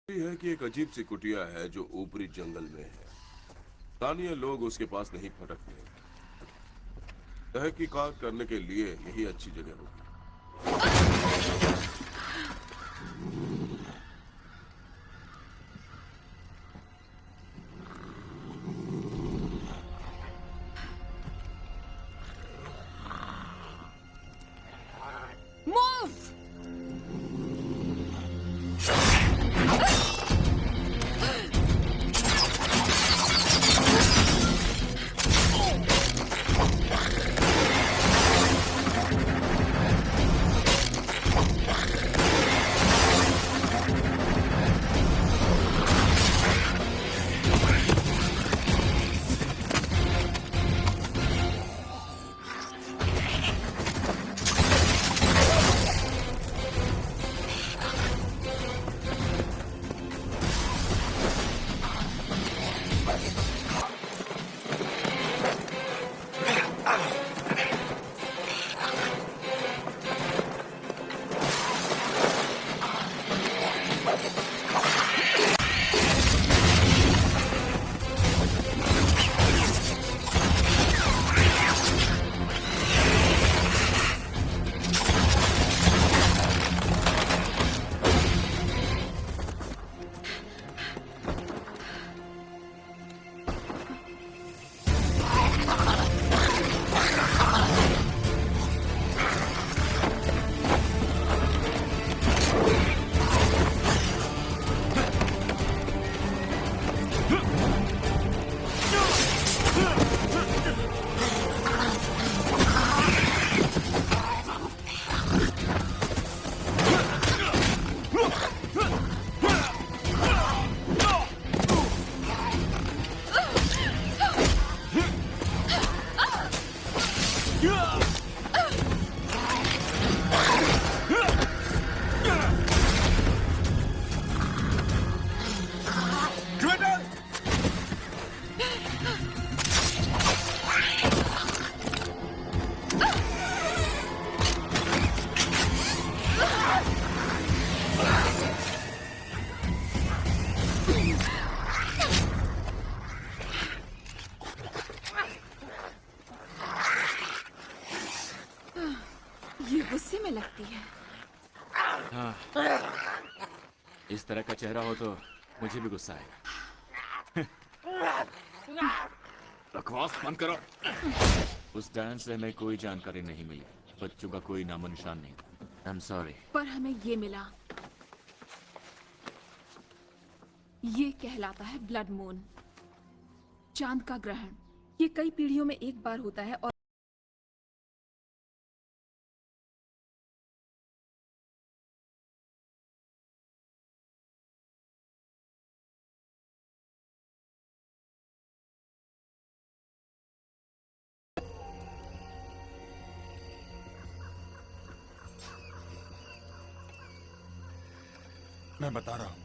है कि एक अजीब सी कुटिया है जो ऊपरी जंगल में है। स्थानीय लोग उसके पास नहीं फटकते। तहकीकात करने के लिए यही अच्छी जगह होगी। Move! ये गुस्से में लगती है। हाँ, इस तरह का चेहरा हो तो मुझे भी गुस्सा आएगा। बकवास बंद करो। उस डांस से हमें कोई जानकारी नहीं मिली। बच्चों का कोई नामो निशान नहीं। I'm sorry। पर हमें ये मिला। ये कहलाता है ब्लड मून, चांद का ग्रहण। ये कई पीढ़ियों में एक बार होता है और मैं बता रहा हूं,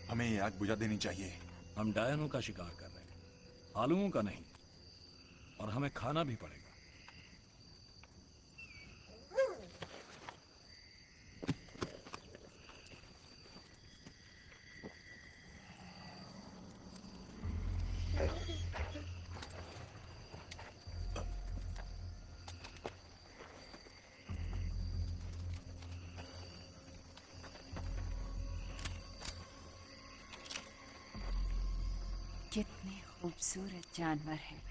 हमें ये आग बुझा देनी चाहिए। हम डायनों का शिकार कर रहे हैं, आलुओं का नहीं। और हमें खाना भी पड़ेगा। कितने खूबसूरत जानवर हैं।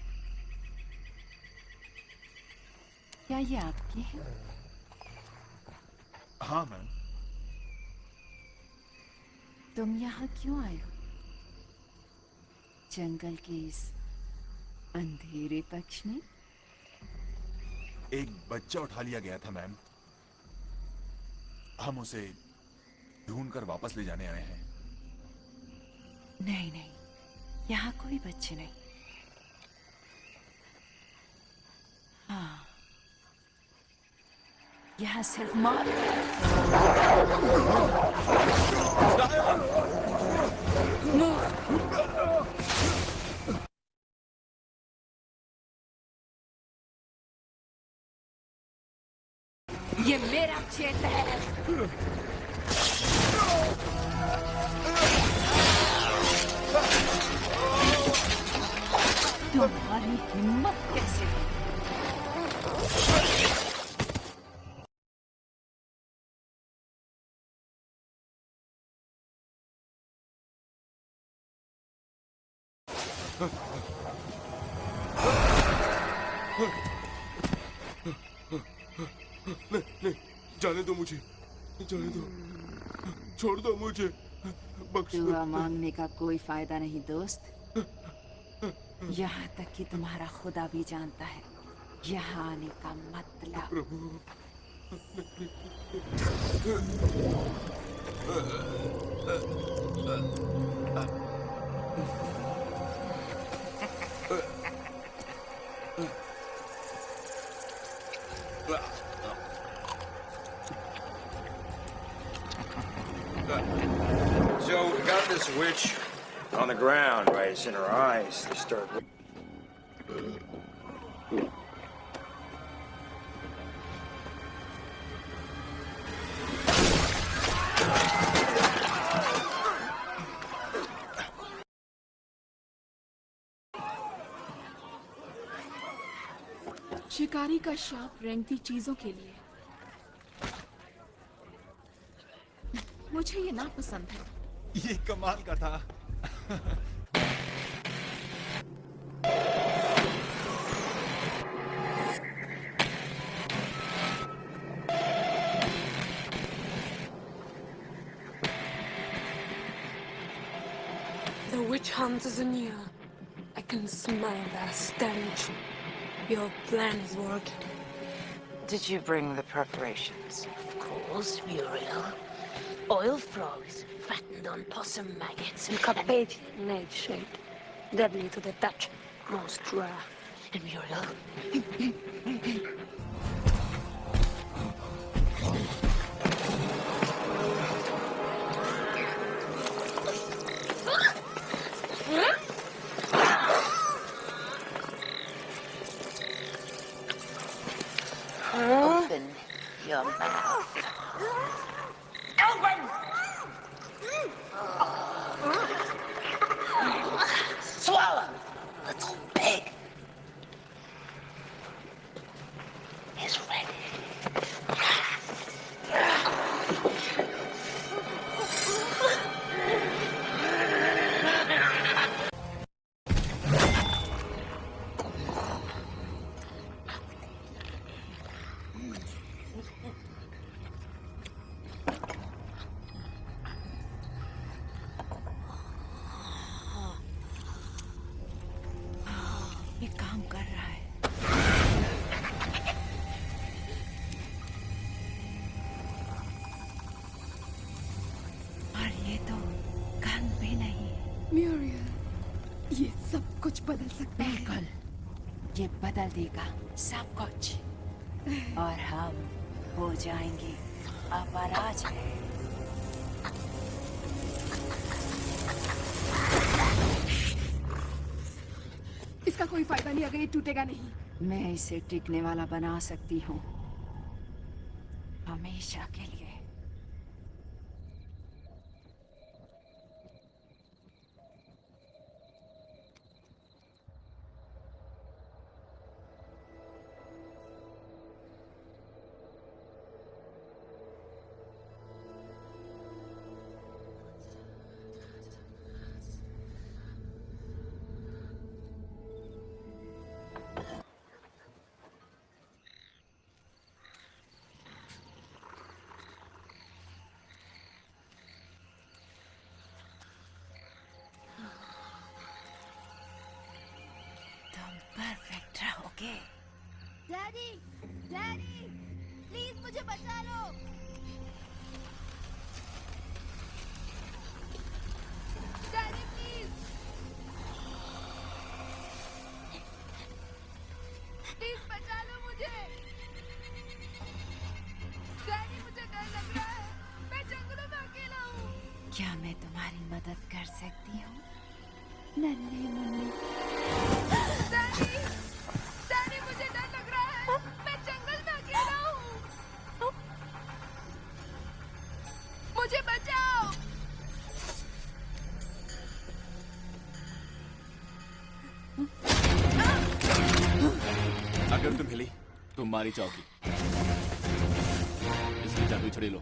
क्या ये आपके हैं? हाँ मैम। तुम यहाँ क्यों आए हो? जंगल के इस अंधेरे पक्ष में? एक बच्चा उठा लिया गया था मैम। हम उसे ढूंढकर वापस ले जाने आए हैं। नहीं नहीं, यहाँ कोई बच्चे नहीं। हाँ, यहाँ सिर्फ मौत। ये मेरा क्षेत्र है। तुम्हारी हिम्मत कैसे हुई? नहीं, जाने दो मुझे, जाने दो, छोड़ दो मुझे, बख्श दो। दुआ मांगने का कोई फायदा नहीं दोस्त। यहाँ तक कि तुम्हारा खुदा भी जानता है यहाँ आने का मतलब। प्रभु, So we got this witch on the ground, right? It's in her eyes. They start. शिकारी का शाप रेंगती चीजों के लिए। मुझे ये नापसंद है। ये कमाल का था। The witch hunt is near. I can smell their stench. Your plan is working. Did you bring the preparations? Of course, Muriel. Oil frogs, fattened on possum maggots, and Carpathian nightshade. Deadly to the touch, most rare. And Muriel. Open your mouth. Open! Swallow, little pig. Is ready. ये काम कर रहा है। और ये तो gun भी नहीं। म्यूरियल, ये सब कुछ बदल सकता है। बिल्कुल, ये बदल देगा सब कुछ। और हम हो जाएंगे अपराजय। इसका कोई फायदा नहीं, अगर ये टूटेगा नहीं। मैं इसे टिकने वाला बना सकती हूँ, हमेशा के लिए। तुम परफेक्ट रहोगे। डैडी, डैडी, प्लीज मुझे बचा लो। डैडी प्लीज, प्लीज बचा लो मुझे। डैडी मुझे डर लग रहा है, मैं जंगलों में अकेला हूँ। क्या मैं तुम्हारी मदद कर सकती हूँ, नन्हे मुन्ने? डैडी, डैडी मुझे डर लग रहा है, मैं जंगल में अकेला हूँ। मुझे बचाओ। तुम्हारी चौकी। इसकी जादू छड़ी लो।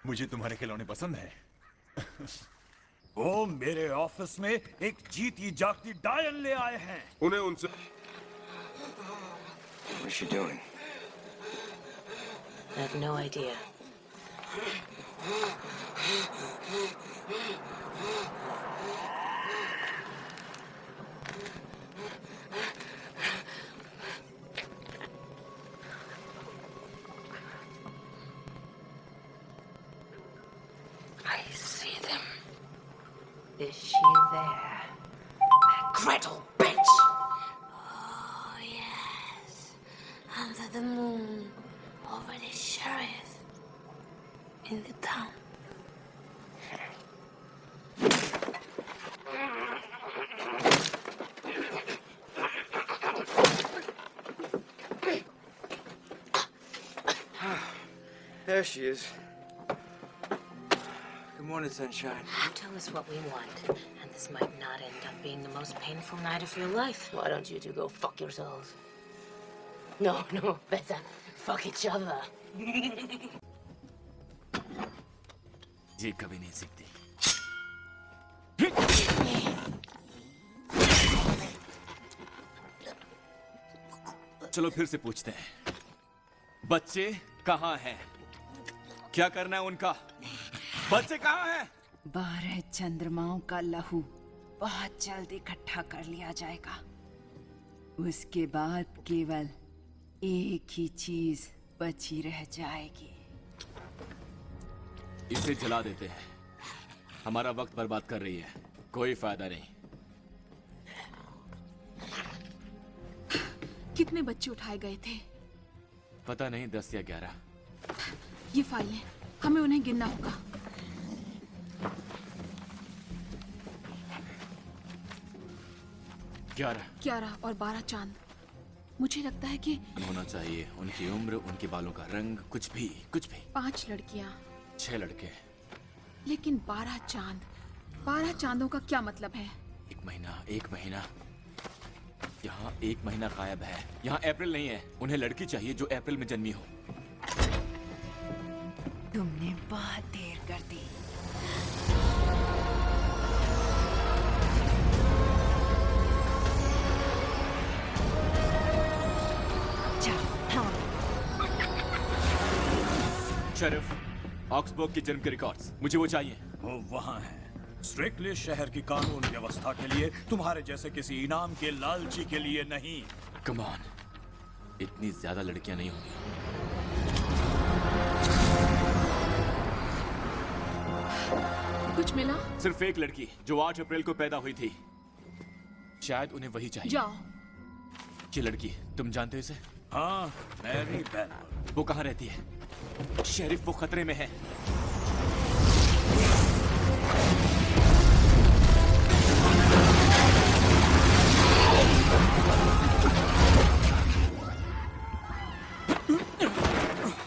मुझे तुम्हारे खिलौने पसंद है। वो मेरे ऑफिस में एक जीती जागती डायन ले आए हैं। उन्हें उनसे What's she doing? I have no idea. I see them. Is she there? That Gretel bitch! Oh, yes. Under the moon, over the sheriff, in the town. There she is. Good morning, sunshine. Tell us what we want, and this might not end up being the most painful night of your life. Why don't you two go fuck yourselves? No, better fuck each other. जीत कभी नहीं सीखती। चलो फिर से पूछते हैं, बच्चे कहाँ हैं? क्या करना है उनका? बच्चे कहाँ हैं? 12 चंद्रमाओं का लहू बहुत जल्द इकट्ठा कर लिया जाएगा। उसके बाद केवल एक ही चीज बची रह जाएगी। इसे जला देते हैं। हमारा वक्त बर्बाद कर रही है, कोई फायदा नहीं। कितने बच्चे उठाए गए थे? पता नहीं, 10 या 11। ये फाइलें, हमें उन्हें गिनना होगा। ग्यारह और 12 चांद। मुझे लगता है कि होना चाहिए। उनकी उम्र, उनके बालों का रंग, कुछ भी। 5 लड़कियां, 6 लड़के। लेकिन 12 चांद। 12 चांदों का क्या मतलब है? एक महीना। यहाँ 1 महीना गायब है। यहाँ अप्रैल नहीं है। उन्हें लड़की चाहिए जो अप्रैल में जन्मी हो। तुमने बहुत देर कर दी। शेरिफ, ऑक्सबर्ग की जन्म के रिकॉर्ड्स, मुझे वो चाहिए। वो वहाँ है। स्ट्रिक्टली शहर की कानून व्यवस्था के लिए, तुम्हारे जैसे किसी इनाम के लालची के लिए नहीं। कम ऑन, इतनी ज्यादा लड़कियां नहीं होंगी। कुछ मिला? सिर्फ एक लड़की जो 8 अप्रैल को पैदा हुई थी। शायद उन्हें वही चाहिए। जाओ। ये लड़की, तुम जानते हो इसे? हाँ, मैरी बेल। वो कहाँ रहती है? शेरिफ, वो खतरे में है।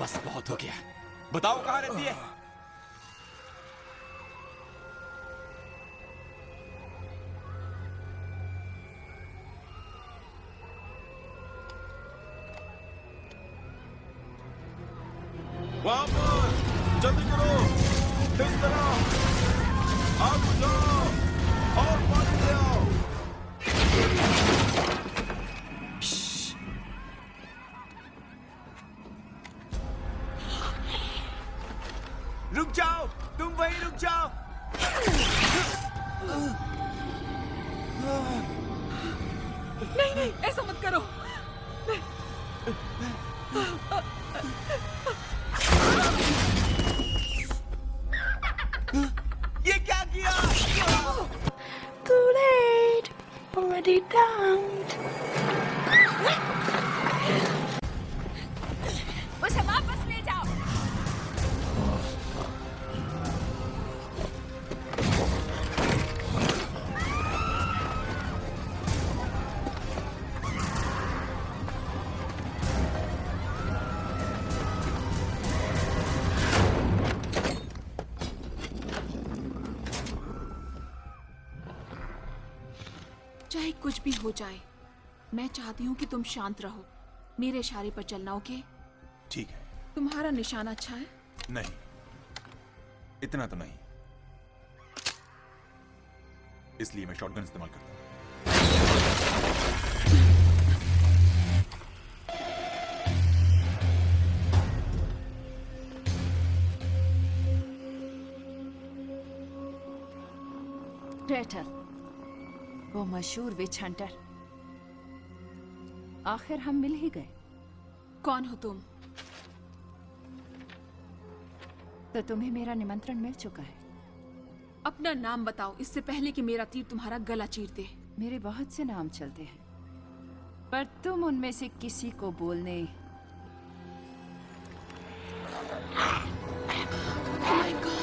बस बहुत हो गया। बताओ कहाँ रहती है? वहां पर जल्दी करो, इस तरह आग बुझाओ और पानी ले आओ। रुक जाओ, तुम वहीं रुक जाओ। नहीं नहीं, ऐसा मत करो। ये क्या किया? Too late. Already downed. उसे वापस ले जाओ। चाहे कुछ भी हो जाए, मैं चाहती हूँ कि तुम शांत रहो। मेरे इशारे पर चलना, ओके? ठीक है। तुम्हारा निशाना अच्छा है? नहीं, इतना तो नहीं, इसलिए मैं शॉटगन इस्तेमाल करता हूं। ग्रेटल, वो मशहूर विच हंटर। आखिर हम मिल ही गए। कौन हो तुम? तो तुम्हें मेरा निमंत्रण मिल चुका है। अपना नाम बताओ, इससे पहले कि मेरा तीर तुम्हारा गला चीर दे। मेरे बहुत से नाम चलते हैं, पर तुम उनमें से किसी को बोलने माय गॉड!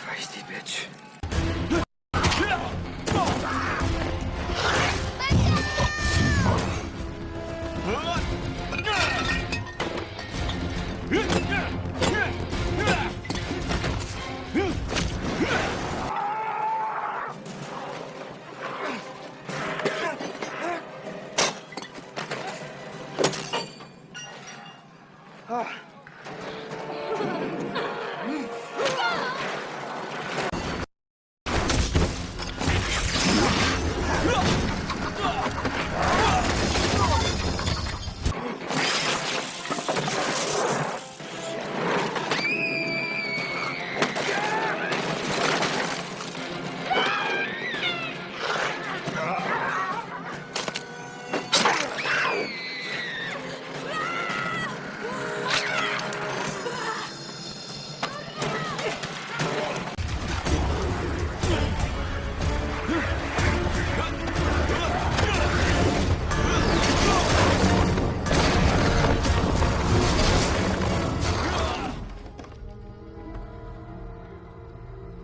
Feisty bitch.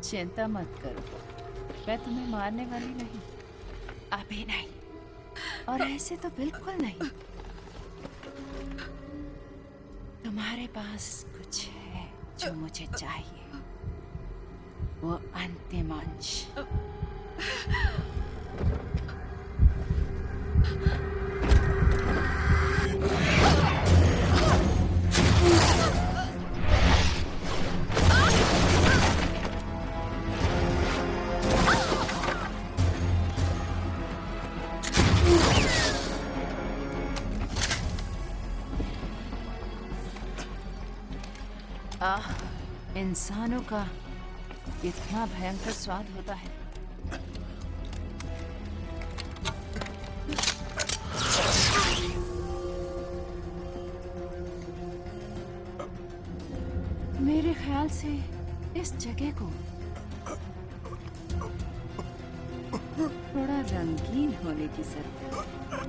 चिंता मत करो, मैं तुम्हें मारने वाली नहीं। अभी नहीं, और ऐसे तो बिल्कुल नहीं। तुम्हारे पास कुछ है जो मुझे चाहिए, वो अंतिम अंश। आह, इंसानों का इतना भयंकर स्वाद होता है। मेरे ख्याल से इस जगह को थोड़ा रंगीन होने की जरूरत है।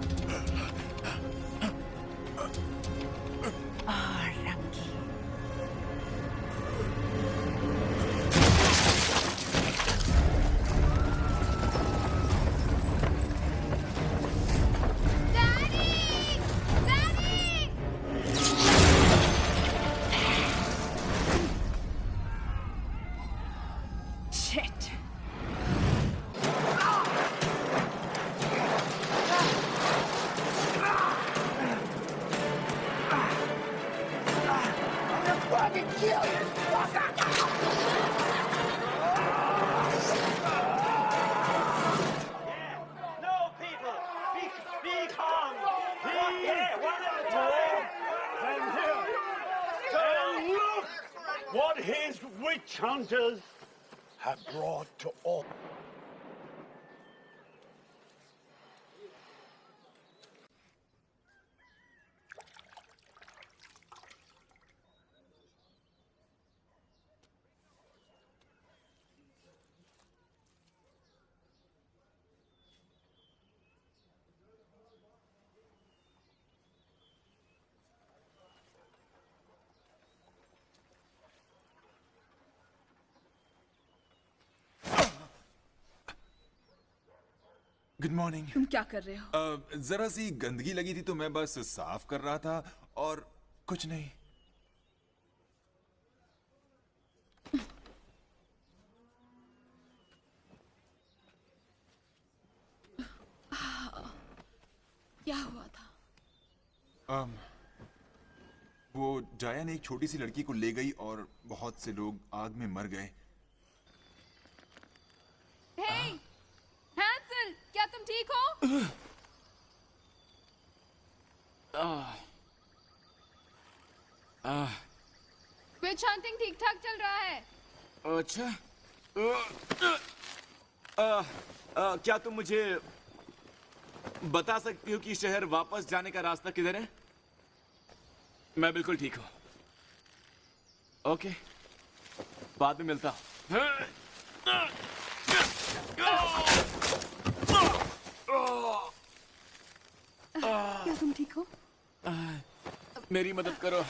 रंगीन। Shit. No, people! Be calm! One at a time! And look what his witch hunters have brought to all. Good morning. तुम क्या कर रहे हो? जरा सी गंदगी लगी थी तो मैं बस साफ कर रहा था और कुछ नहीं। क्या हुआ था? वो जायन एक छोटी सी लड़की को ले गई और बहुत से लोग आग में मर गए। हे, हैंसल, क्या तुम ठीक हो? विच हंटिंग ठीक ठाक चल रहा है? अच्छा। क्या तुम मुझे बता सकती हो कि शहर वापस जाने का रास्ता किधर है? मैं बिल्कुल ठीक हूं। ओके, बाद में मिलता हूं। क्या तुम ठीक हो? मेरी मदद करो।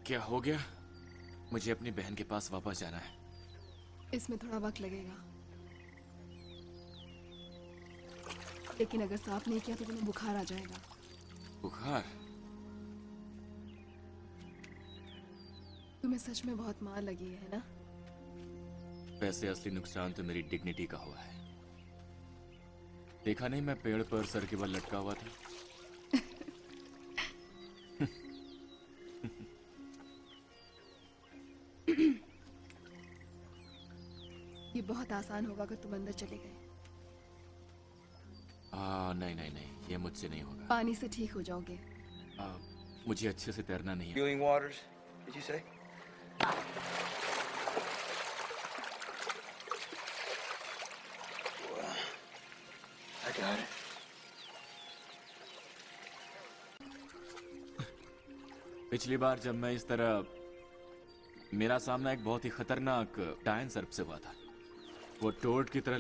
क्या हो गया? मुझे अपनी बहन के पास वापस जाना है। इसमें थोड़ा वक्त लगेगा, लेकिन अगर साफ नहीं किया तो तुम्हें बुखार आ जाएगा। बुखार? तुम्हें सच में बहुत मार लगी है ना? वैसे असली नुकसान तो मेरी डिग्निटी का हुआ है। देखा नहीं मैं पेड़ पर सर के बल लटका हुआ था? ये बहुत आसान होगा अगर तुम अंदर चले गए। नहीं नहीं नहीं, ये मुझसे नहीं होगा। पानी से ठीक हो जाओगे। मुझे अच्छे से तैरना नहीं है। Healing waters, did you say? I got it. पिछली बार जब मैं इस तरह, मेरा सामना एक बहुत ही खतरनाक डायन सर्प से हुआ था। वो टोड की तरह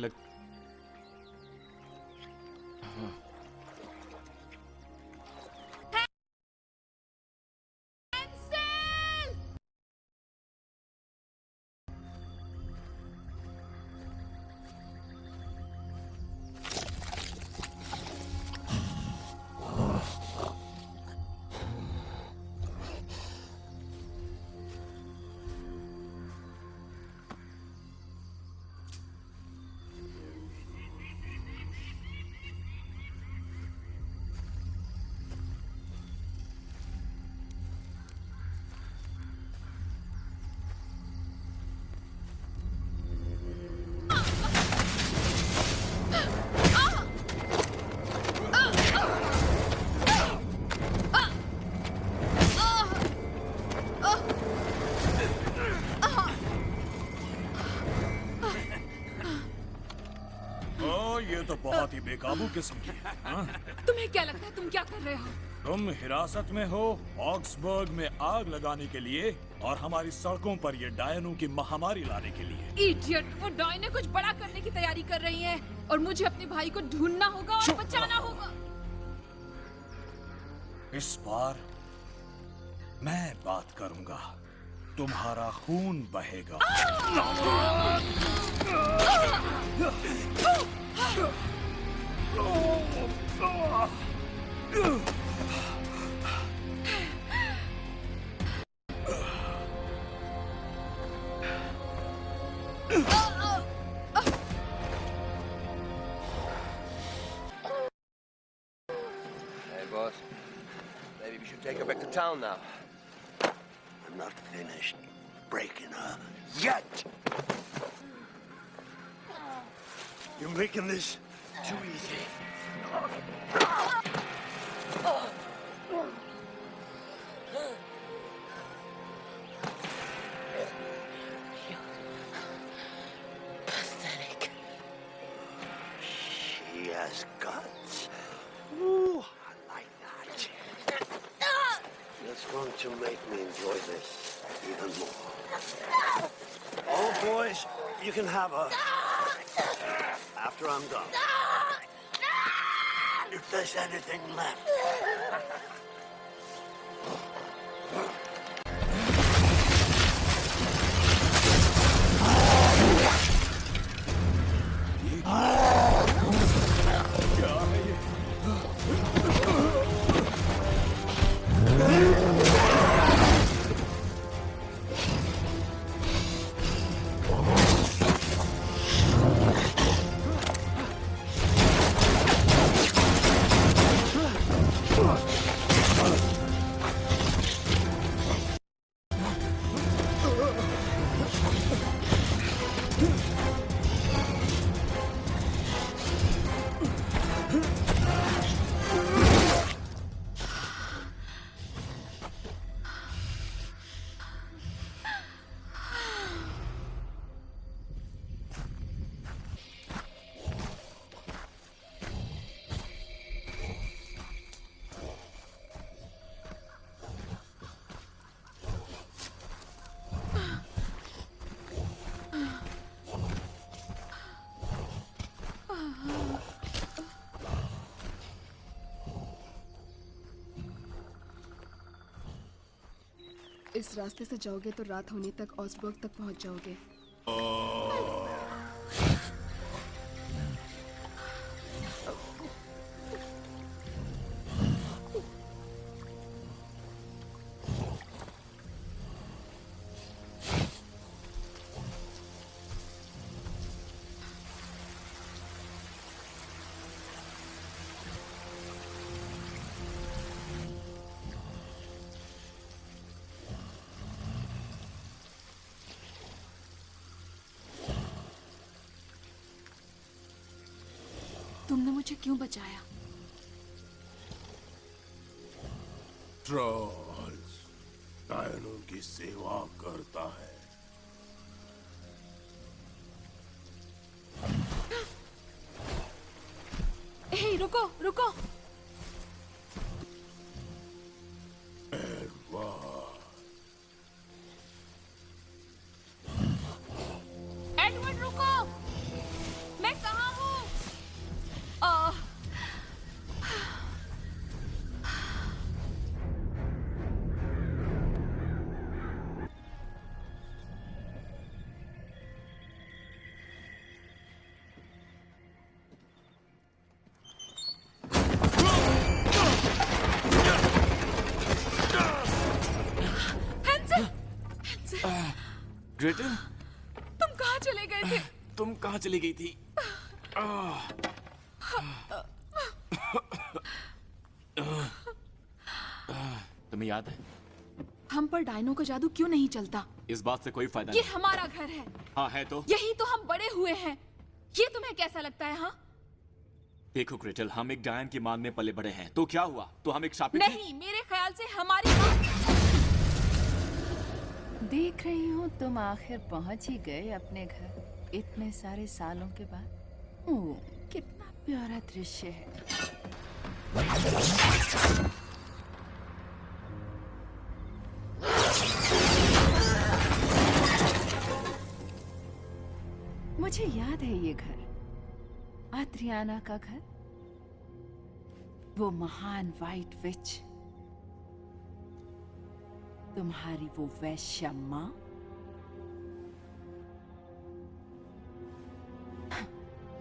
ये तो बहुत ही बेकाबू किस्म की है। हाँ? तुम्हें क्या लगता है तुम क्या कर रहे हो? तुम हिरासत में हो ऑक्सबर्ग में आग लगाने के लिए और हमारी सड़कों पर ये डायनों की महामारी लाने के लिए। इडियट! वो डायने कुछ बड़ा करने की तैयारी कर रही हैं और मुझे अपने भाई को ढूंढना होगा और बचाना होगा। इस बार मैं बात करूंगा, तुम्हारा खून बहेगा। Hey, boss. Maybe we should take her back to town now. I'm not finished breaking her yet. You're making this too easy. Pathetic. She has guts. Ooh, I like that. That's going to make me enjoy this even more. Oh, boys, you can have her after I'm done. If there's anything left. इस रास्ते से जाओगे तो रात होने तक ऑसबर्ग तक पहुंच जाओगे। तुमने मुझे क्यों बचाया? ट्रॉल्स डायनों की सेवा करता है। हे, रुको रुको। एडवर्ड रुको, मैं कहाँ हूँ? ग्रेटल, तुम कहाँ चले गए थे? तुम कहाँ चली गई थी? तुम्हें याद है हम पर डायनो का जादू क्यों नहीं चलता? इस बात से कोई फायदा ये नहीं। हमारा घर है। हाँ है तो। यही तो हम बड़े हुए हैं। ये तुम्हें कैसा लगता है? हाँ, देखो ग्रेटल, हम एक डायन की मांग में पले बड़े हैं। तो क्या हुआ? तो हम एक शापित नहीं, मेरे ख्याल से हमारी देख रही हूँ तुम आखिर पहुंच ही गए अपने घर इतने सारे सालों के बाद। कितना प्यारा दृश्य है। मुझे याद है ये घर, आद्रियाना का घर। वो महान वाइट विच, तुम्हारी वो वैश्या माँ।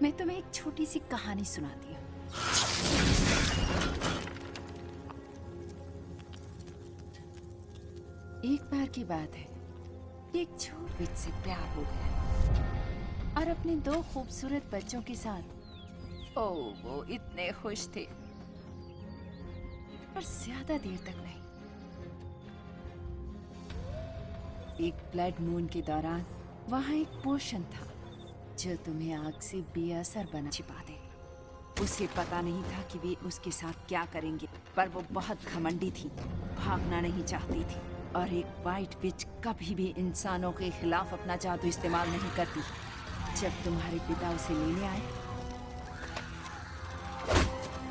मैं तुम्हें एक छोटी सी कहानी सुनाती हूँ। एक बार की बात है, एक छोट विच से प्यार हो गया और अपने 2 खूबसूरत बच्चों के साथ ओह वो इतने खुश थे, पर ज्यादा देर तक नहीं। एक ब्लड मून के दौरान वहां एक पोशन था जो तुम्हें आग से बेअसर बना छिपा दे। उसे पता नहीं था कि वे उसके साथ क्या करेंगे, पर वो बहुत घमंडी थी, भागना नहीं चाहती थी। और एक वाइट विच कभी भी इंसानों के खिलाफ अपना जादू इस्तेमाल नहीं करती। जब तुम्हारे पिता उसे लेने आए,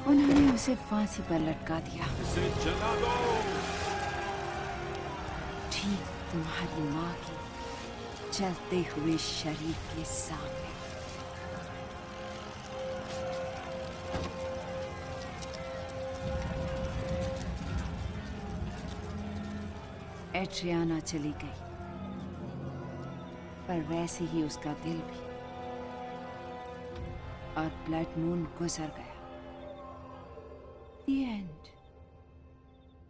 उन्होंने उसे फांसी पर लटका दिया। इसे जला दो। ठीक तुम्हारी माँ के चलते हुए शरीर के सामने। एड्रियाना चली गई, पर वैसे ही उसका दिल भी, और ब्लड मून गुजर गया। The end।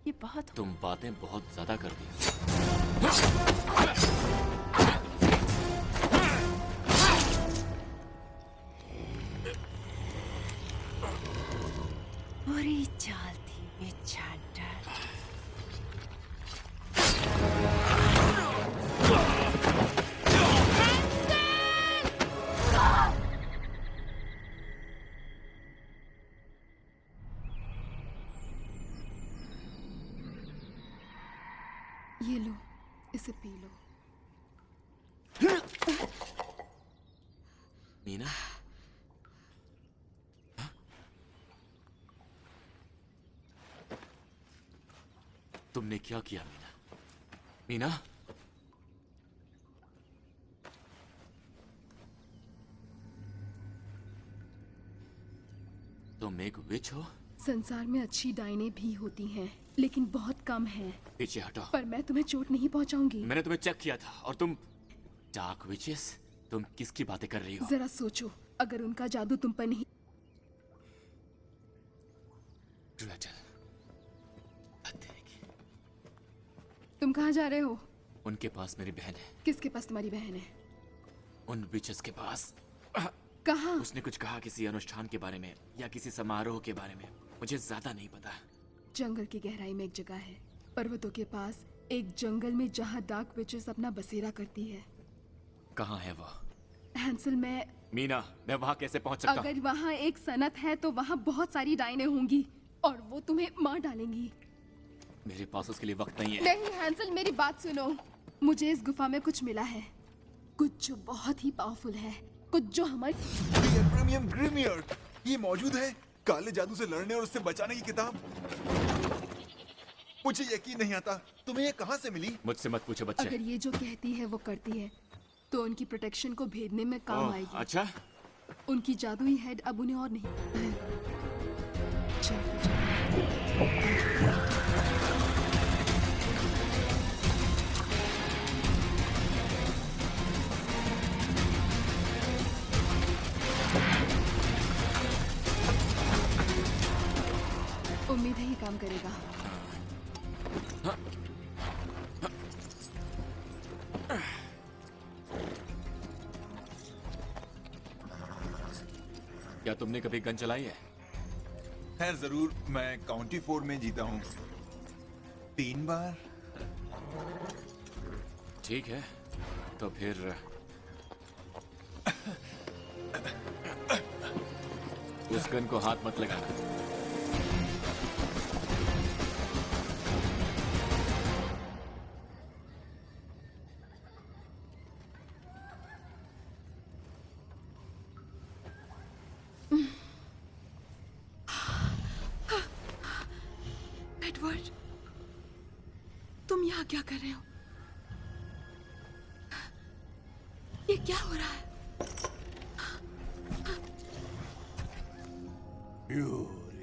ये बहुत तुम बातें बहुत ज्यादा कर दी। बुरी चाल थी विच हंटर। ये लो, इसे पी लो। मीना, तुमने क्या किया मीना? मीना, तुम एक विच हो? संसार में अच्छी डाइनें भी होती हैं, लेकिन बहुत कम हैं। पीछे हटो। पर मैं तुम्हें चोट नहीं पहुंचाऊंगी। मैंने तुम्हें चेक किया था और तुम डार्क विचेस? तुम किसकी बातें कर रही हो? जरा सोचो, अगर उनका जादू तुम पर नहीं। तुम कहाँ जा रहे हो? उनके पास मेरी बहन है। किसके पास तुम्हारी बहन है? उन विचेस के पास। कहाँ? उसने कुछ कहा किसी अनुष्ठान के बारे में या किसी समारोह के बारे में, मुझे ज्यादा नहीं पता। जंगल की गहराई में एक जगह है, पर्वतों के पास एक जंगल में, जहाँ डार्क विचेस अपना बसेरा करती है। कहाँ है वो? हैंसल, मीना, मैं वहाँ कैसे पहुँच सकता हूँ? अगर वहाँ एक सनत है तो वहाँ बहुत सारी डाइनें होंगी और वो तुम्हें मार डालेंगी। मेरे पास उसके लिए वक्त नहीं है। नहीं हैंसल, मेरी बात सुनो। मुझे इस गुफा में कुछ मिला है, कुछ जो बहुत ही पावरफुल है, कुछ जो हमारी प्रीमियम ग्रीमियर ये मौजूद है। काले जादू से लड़ने और उससे बचाने की किताब। मुझे यकीन नहीं आता, तुम्हें ये कहाँ से मिली? मुझसे मत पूछो बच्चे। अगर ये जो कहती है वो करती है तो उनकी प्रोटेक्शन को भेदने में काम आएगी। अच्छा? उनकी जादुई हेड अब उन्हें और नहीं पता है। चल। उम्मीद है ये काम करेगा। क्या तुमने कभी गन चलाई है? खैर जरूर, मैं काउंटी 4 में जीता हूँ 3 बार। ठीक है, तो फिर उस गन को हाथ मत लगाना। तुम यहाँ क्या कर रहे हो? ये क्या हो रहा है?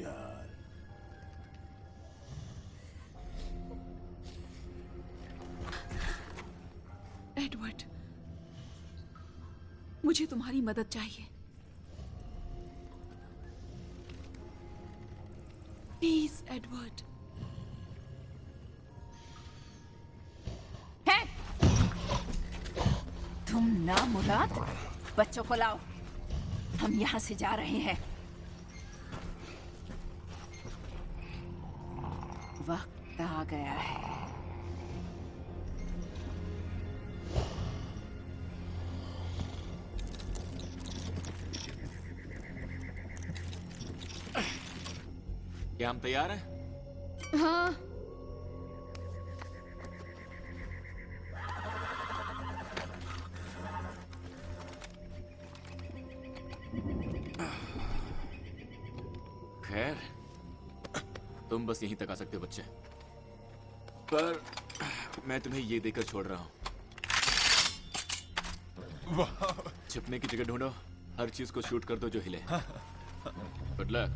यार, एडवर्ड, मुझे तुम्हारी मदद चाहिए। Please Edward. है तुम ना मुराद, बच्चों को लाओ, हम यहां से जा रहे हैं। वक्त आ गया है। क्या हम तैयार हैं? हाँ। खैर, तुम बस यहीं तक आ सकते हो बच्चे, पर मैं तुम्हें ये देकर छोड़ रहा हूं। छिपने की जगह ढूंढो, हर चीज को शूट कर दो जो हिले। Good luck.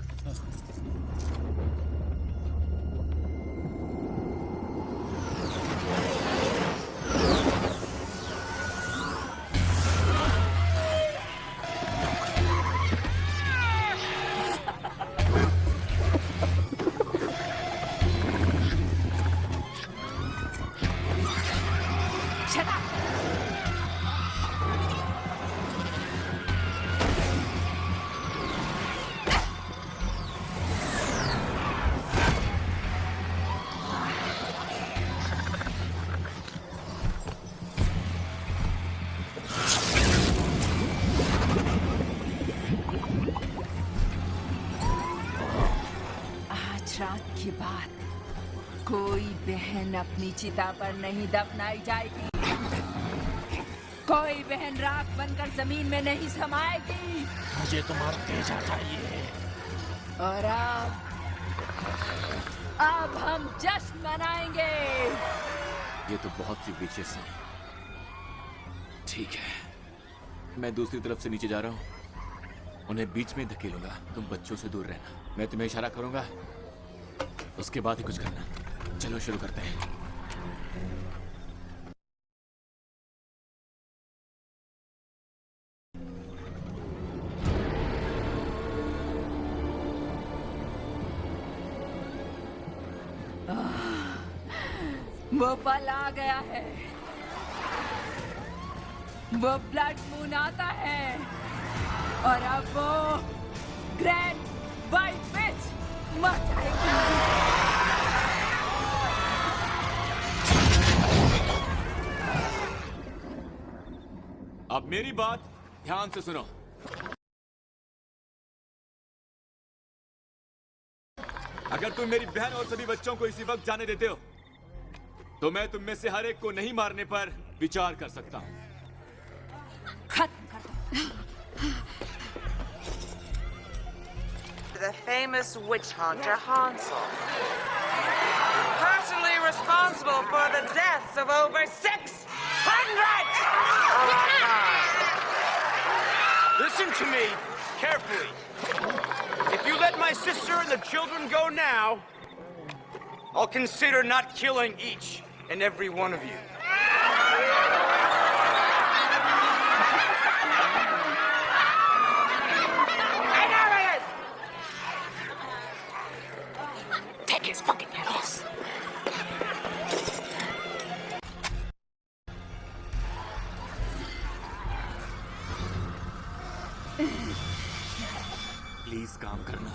रात के बाद कोई बहन अपनी चिता पर नहीं दफनाई जाएगी, कोई बहन राख बनकर जमीन में नहीं समाएगी। मुझे तुम्हारा तेजा चाहिए। और अब हम जश्न मनाएंगे। ये तो बहुत सी बीचेस हैं। ठीक है, मैं दूसरी तरफ से नीचे जा रहा हूँ, उन्हें बीच में धकेलूंगा। तुम बच्चों से दूर रहना, मैं तुम्हें इशारा करूंगा, उसके बाद ही कुछ करना। चलो शुरू करते हैं। वो पल आ गया है, वो ब्लड मून आता है, और अब वो ग्रैंड वाइट विच मर जाएगी। अब मेरी बात ध्यान से सुनो। अगर तुम मेरी बहन और सभी बच्चों को इसी वक्त जाने देते हो, तो मैं तुम में से हर एक को नहीं मारने पर विचार कर सकता हूं। खत्म कर दो। The famous witch hunter Hansel, personally responsible for the deaths of over 600! Listen to me carefully. If you let my sister and the children go now, I'll consider not killing each and every one of you. Take his fucking head off. Please काम करना।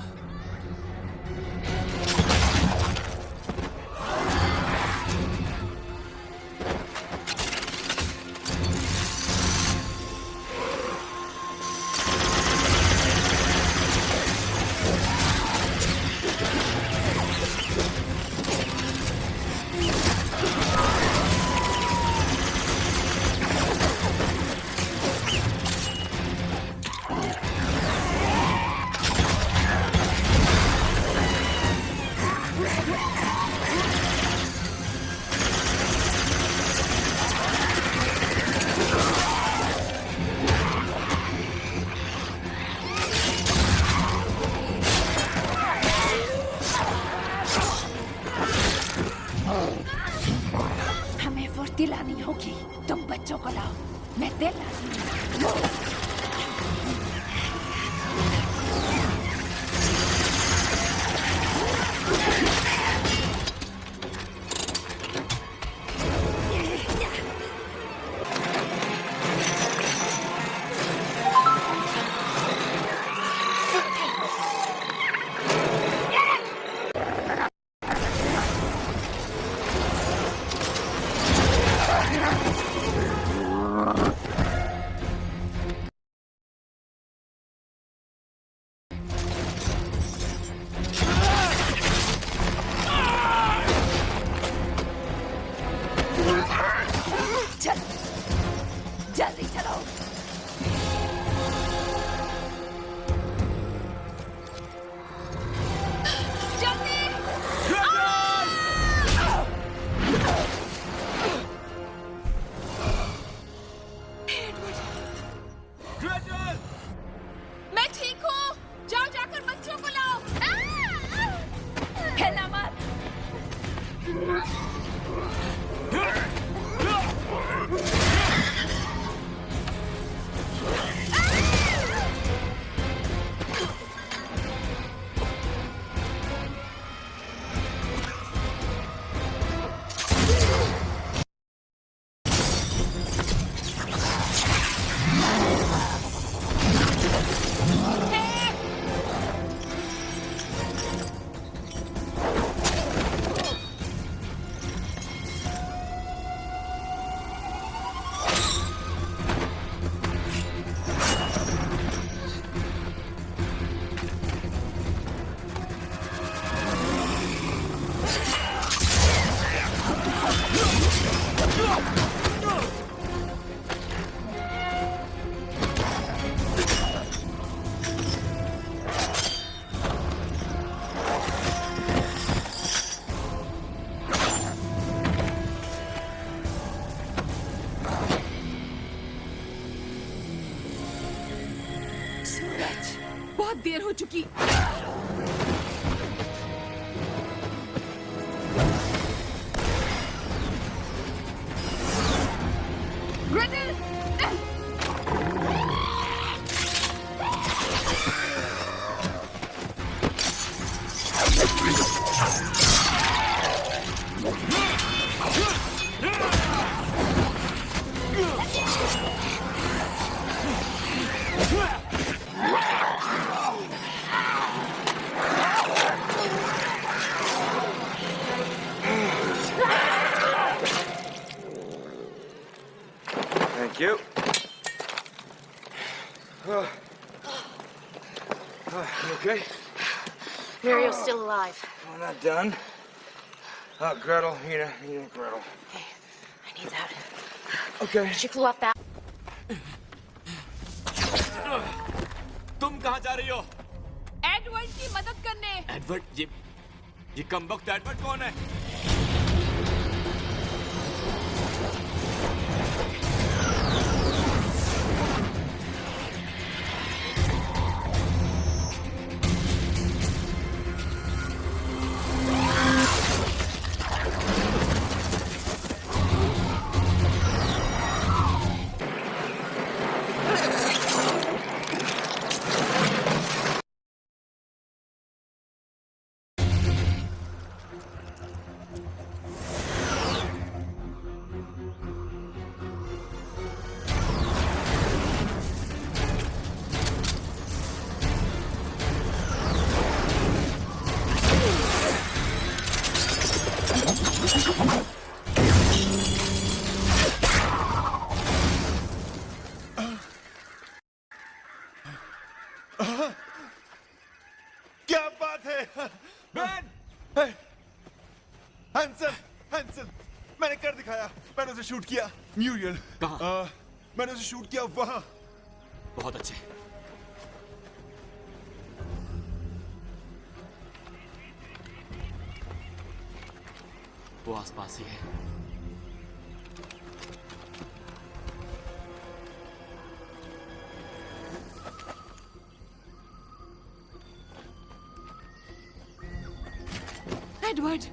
आओ, मैं तेल लाती हूँ। जल्दी चलो। मैं ठीक हूँ। जाओ जाकर बच्चों को लाओ। हिलना मत। बहुत देर हो चुकी। Gretel! Thank you. You okay? Muriel's still alive. We're not done. Gretel, Nina, Gretel. Hey, I need that. Okay. She flew off that. तुम कहाँ जा रही हो? एडवर्ड की मदद करने। एडवर्ड, ये कमबख्त एडवर्ड कौन है? क्या बात है? Ben! हैंसन, मैंने कर दिखाया। मैंने उसे शूट किया। म्यूरियल। कहाँ? मैंने उसे शूट किया वहाँ। बहुत अच्छे। वो आसपास ही है। एडवर्ड!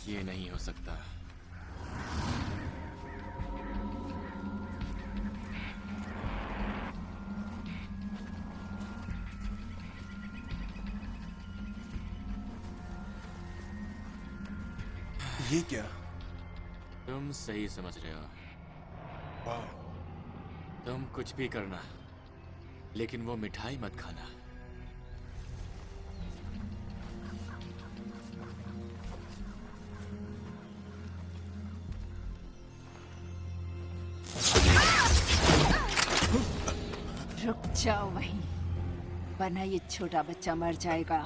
ये नहीं हो सकता। ये क्या? तुम सही समझ रहे हो। वाह। तुम कुछ भी करना, लेकिन वो मिठाई मत खाना। रुक जाओ वहीं, वरना ये छोटा बच्चा मर जाएगा।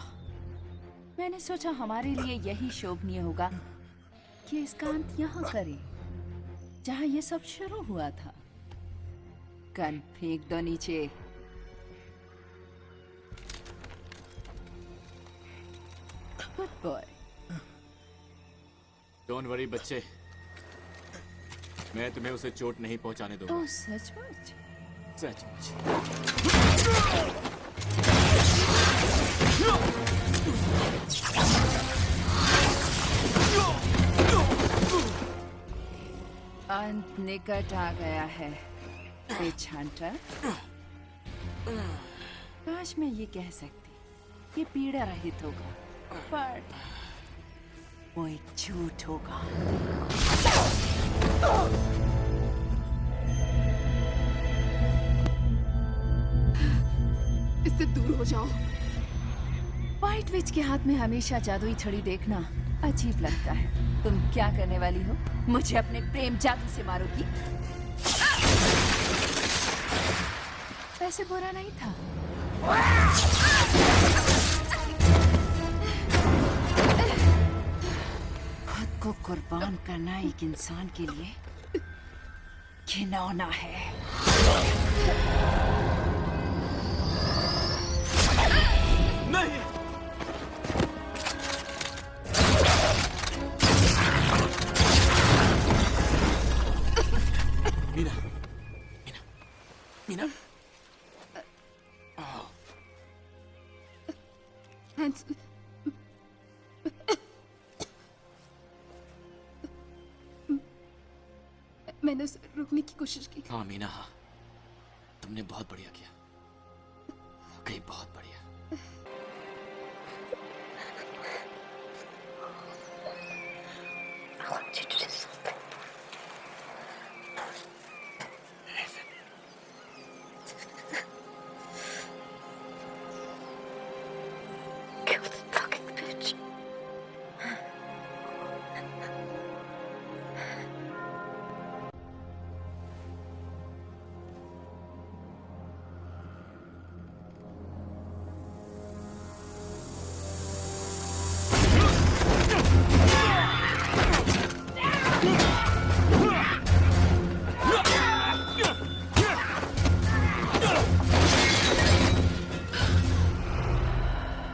मैंने सोचा हमारे लिए यही शोभनीय होगा कि इसका अंत यहाँ करें, जहाँ ये सब शुरू हुआ था। गन फेंक दो नीचे। Good boy. डोंट वरी बच्चे, मैं तुम्हें उसे चोट नहीं पहुंचाने दूंगा। ओह सचमुच? सचमुच। अंत निकट आ गया है विच हंटर। काश मैं ये कह सकती ये पीड़ा रहित होगा, पर वो एक झूठ होगा। इससे दूर हो जाओ। व्हाइट विच के हाथ में हमेशा जादुई छड़ी देखना अजीब लगता है। तुम क्या करने वाली हो? मुझे अपने प्रेम जादू से मारोगी? वैसे बुरा नहीं था। खुद को कुर्बान करना एक इंसान के लिए घिनौना है। नहीं। मीना, मीना, मीना। हैंस, मैंने उसे रोकने की कोशिश की। हाँ मीना, हाँ, तुमने बहुत बढ़िया किया, कहीं बहुत बढ़िया। I want you to do something. Kill the fucking bitch.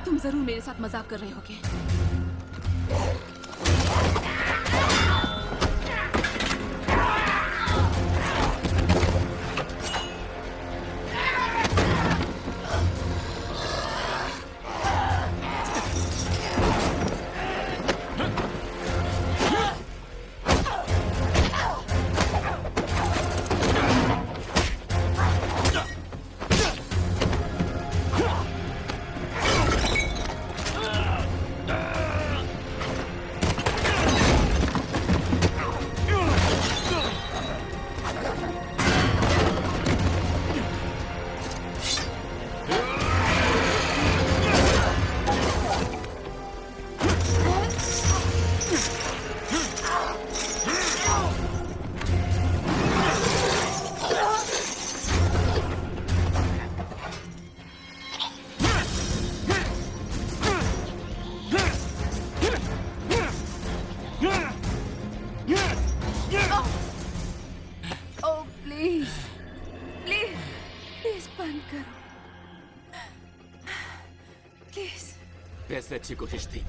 तुम जरूर मेरे साथ मजाक कर रहे होगे। ओह प्लीज, प्लीज, प्लीज बंद करो, प्लीज। वैसे अच्छी कोशिश थी।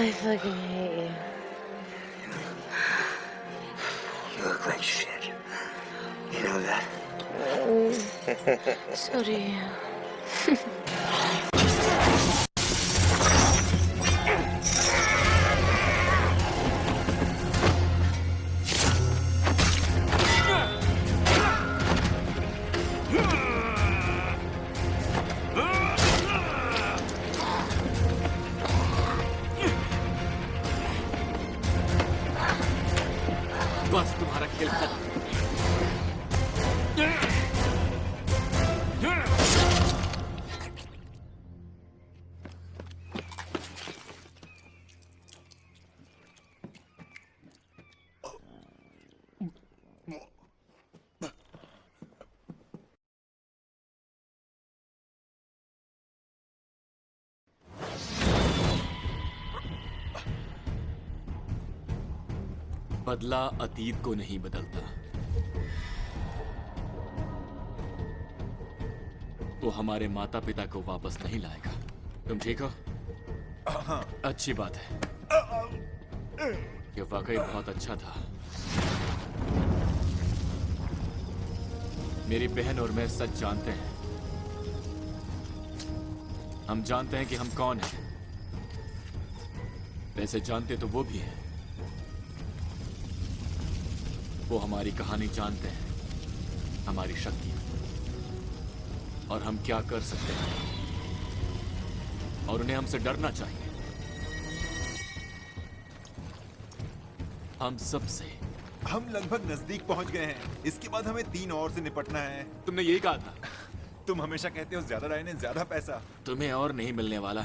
I fucking hate you. You look like shit. You know that? So do you. बस तुम्हारा खेल खत्म। बदला अतीत को नहीं बदलता, वो हमारे माता पिता को वापस नहीं लाएगा। तुम ठीक हो? अच्छी बात है। ये वाकई बहुत अच्छा था। मेरी बहन और मैं सच जानते हैं। हम जानते हैं कि हम कौन हैं। वैसे जानते तो वो भी हैं। वो हमारी कहानी जानते हैं, हमारी शक्ति और हम क्या कर सकते हैं, और उन्हें हमसे डरना चाहिए। हम सबसे। हम लगभग नजदीक पहुंच गए हैं। इसके बाद हमें 3 और से निपटना है। तुमने यही कहा था। तुम हमेशा कहते हो ज्यादा डायने ज्यादा पैसा। तुम्हें और नहीं मिलने वाला।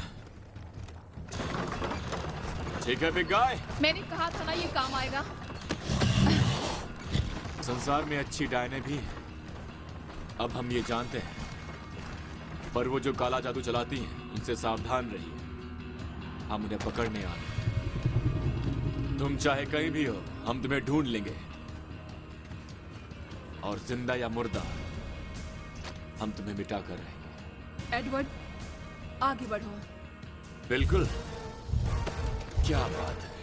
ठीक है बिग गाय। मैंने कहा था ना ये काम आएगा। संसार में अच्छी डायने भी हैं। अब हम ये जानते हैं, पर वो जो काला जादू चलाती हैं उनसे सावधान रहिए। हम उन्हें पकड़ने आ गए। तुम चाहे कहीं भी हो, हम तुम्हें ढूंढ लेंगे, और जिंदा या मुर्दा हम तुम्हें मिटा कर रहेंगे। एडवर्ड, आगे बढ़ो। बिल्कुल। क्या बात है।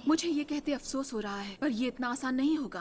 मुझे ये कहते अफसोस हो रहा है, पर ये इतना आसान नहीं होगा।